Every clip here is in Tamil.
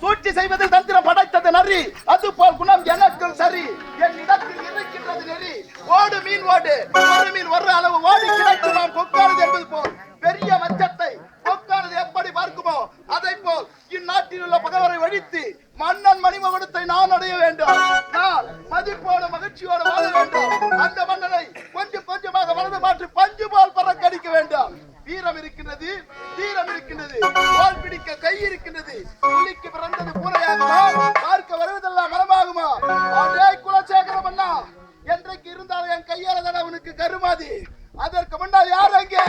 சூழ்ச்சி செய்வதில் தந்திரம் படைத்தது நரி, அதுபோல் குணம் எனக்கும் சரி. என் இடத்தில் இருக்கின்றது நெறி. ஓடு மீன் ஓடு, ஒரு மீன் ஒரு அளவு ஓடி கிடைக்கும் நாம் கொக்கானது என்பது போல் பெரிய மச்சத்தை கொக்கானது எப்படி பார்க்குமோ அதை போல் இந்நாட்டில் உள்ள பகவரை ஒழித்து மன்னன் மணிமகுடத்தை நான் அடைய வேண்டும். நான் மதிப்போடு மகிழ்ச்சியோடு வாழ வேண்டும். அந்த மன்னனை கொஞ்சம் கொஞ்சமாக வலது மாற்றி பஞ்சு போல் பறக்கடிக்க வேண்டும். வீரம் இருக்கின்றது, தீரம் இருக்கின்றது, கோல் பிடிக்க கை இருக்கின்றது. புலிக்கு பிறந்தது பூனையாகுமா? பார்க்க வருவதெல்லாம் மரமாகுமா? அதே குலசேகர மன்னா, என்றைக்கு இருந்தாலும் என் கையால தான் அவனுக்கு கருமாதி. அதற்கு முன்னால் யார் அங்கே?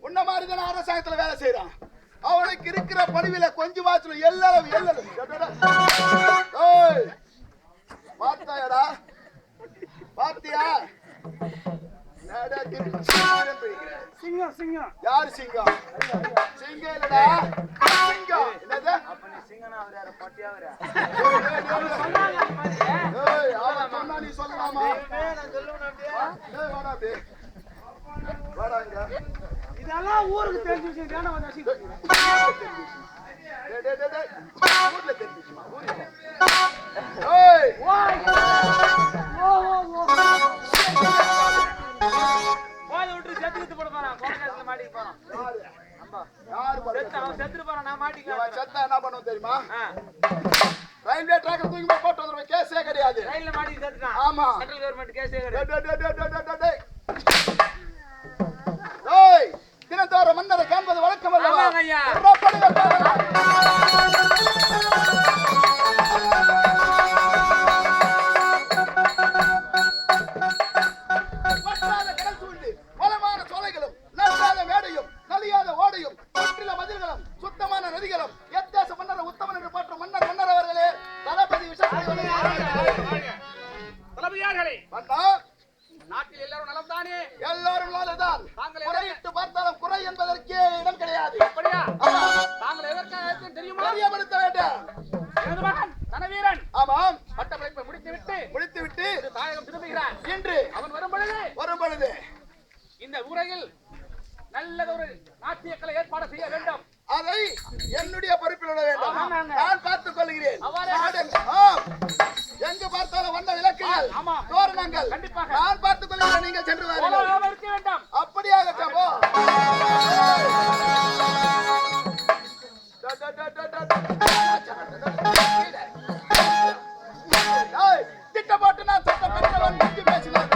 உன்ன மாதிரிதான் அரசாங்கத்துல வேலை செய்யறான். அவனுக்கு இருக்கிற பணிவில கொஞ்சம் மாத்திரம் எல்லாரும் பார்த்தாயடா, பாத்தியா? சிங்கம் சிங்கம் யாரு சிங்கம்? சிங்கம் இல்லடா, சிங்கம். என்னது சொன்னா நீ சொல்லலாமா? இதெல்லாம் ஊருக்கு தெரிஞ்சு விஷயம். ஊர்ல தெரிஞ்சுமா? செத்துக்கிட்டு போட போறான். கொலைகாரத்துல மாட்டிக்க போறான். செத்தா என்ன பண்ணுவோம் தெரியுமா? ரயில்வே ட்ராக்ல தூக்கி போட்டு வந்துருவேன். கேஸே கிடையாது. ரயில்ல மாட்டி செத்துட்டான். ஆமா, சென்ட்ரல் கவர்மெண்ட் கேஸே கிடையாது. ஓய், தினத்தோற மன்னரை காண்பது வழக்கம் அல்லவா? ஐயா, வளமான சோலைகளும் நல்லாத மேடையும் நலியாத ஓடையும் சுற்றில மதில்களும் சுத்தமான நதிகளும் எத்தேச மன்னர் உத்தமன் என்று போற்ற மன்னர் மன்னர் அவர்களே, தளபதி தளபதியார்களே, நாட்டில் எல்லாரும் நலம் தானே? எல்லாரும் நலம்தான். குறையிட்டு பார்த்தாலும் குறை என்பதற்கே இடம் கிடையாது. அப்படியா? தாங்கள் எதற்காக தெரியுமா? தெரியப்படுத்த வேண்டும். எனது மகன் தனவீரன் ஆமாம், பட்டப்படிப்பை முடித்து விட்டு தாயகம் திரும்புகிறான். என்று அவன் வரும் பொழுது இந்த ஊரையில் நல்லதொரு நாட்டிய கலை ஏற்பாடு செய்ய வேண்டும். அதை என்னுடைய பொறுப்பில் விட வேண்டும். நான் பார்த்துக் கொள்கிறேன். எங்கு பார்த்தாலும் வந்த விளக்குகள், தோரணங்கள் நான் பார்த்துக் கொள்கிறேன். நீங்கள் சென்று வேண்டாம். அப்படியாகட்டும். திட்டம் போட்டு நான் சட்டம் பெற்றவன் பேசினேன்.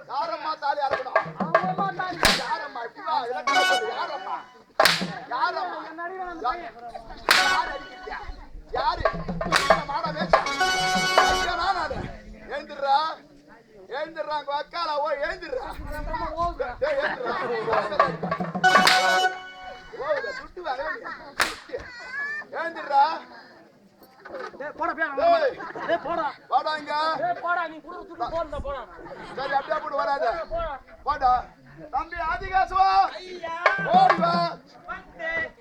யாரம்மா தாலி அறக்கணும்? யாரம்மா யாரு மாட பேச எழுந்துடுறா, எழுந்துடுறாங்க அக்கால. ஓ எழுந்துடுறா, சுட்டு எழுந்துடுறா. சரி, அப்படியே போட்டு வராத. போடா தம்பி ஆதிகாசுவா, ஓடிவா.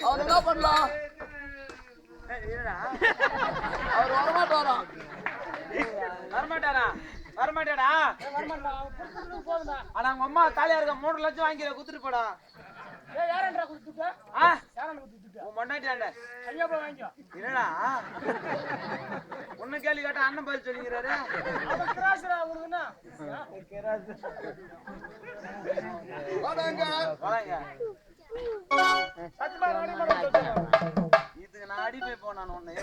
அவன் என்ன பண்ணலாம்? அவர் வரமாட்டாடா. ஆனா உங்க அம்மா தாலியா இருக்க 3 லட்சம் வாங்கி குத்துட்டு போடா. ஒண்ணு கேள்வி கேட்டா அண்ணன் பதில் சொல்லிக்கிறாரு. இதுக்கு நான் அடிப்பே போனான் ஒண்ணு.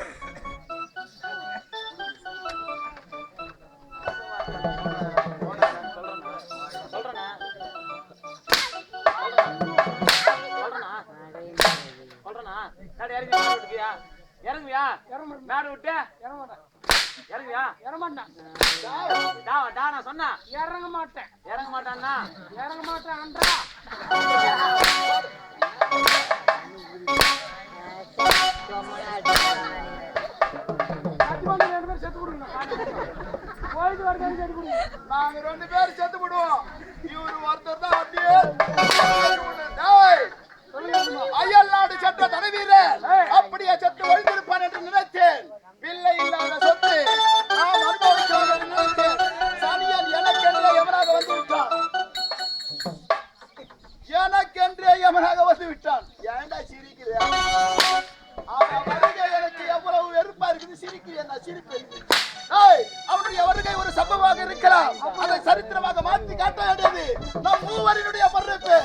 இறங்குவியா? மேடு விட்டு இறங்குவியா? நான் சொன்னா இறங்க மாட்டேன். இறங்க மாட்டான்னா இறங்க மாட்டேன். நாங்க 2 பேரும் செத்து விடுவோம். இவரு ஒருத்தர் தான் அப்படியே அயல் நாடு செத்த தலைவீரர் அப்படியே செத்து ஒழிந்திருப்பான் என்று நினைத்தேன். பிள்ளை இல்லாத சொத்து நாம் அனுபவிச்சோம் என்று நினைத்தேன். சனியன் எனக்கென்றே எவனாக வந்து விட்டான். எனக்கென்றே எவனாக வந்து விட்டான். ஏண்டா சிரிக்கிறேன்? அவன் வருகை எனக்கு எவ்வளவு வெறுப்பா இருக்குது. சிரிக்கிறேன், நான் சிரிப்பேன். அவனுடைய வருகை ஒரு சம்பவமாக இருக்கலாம். அதை சரித்திரமாக மாற்றி காட்ட வேண்டியது நம் மூவரினுடைய பொறுப்பு.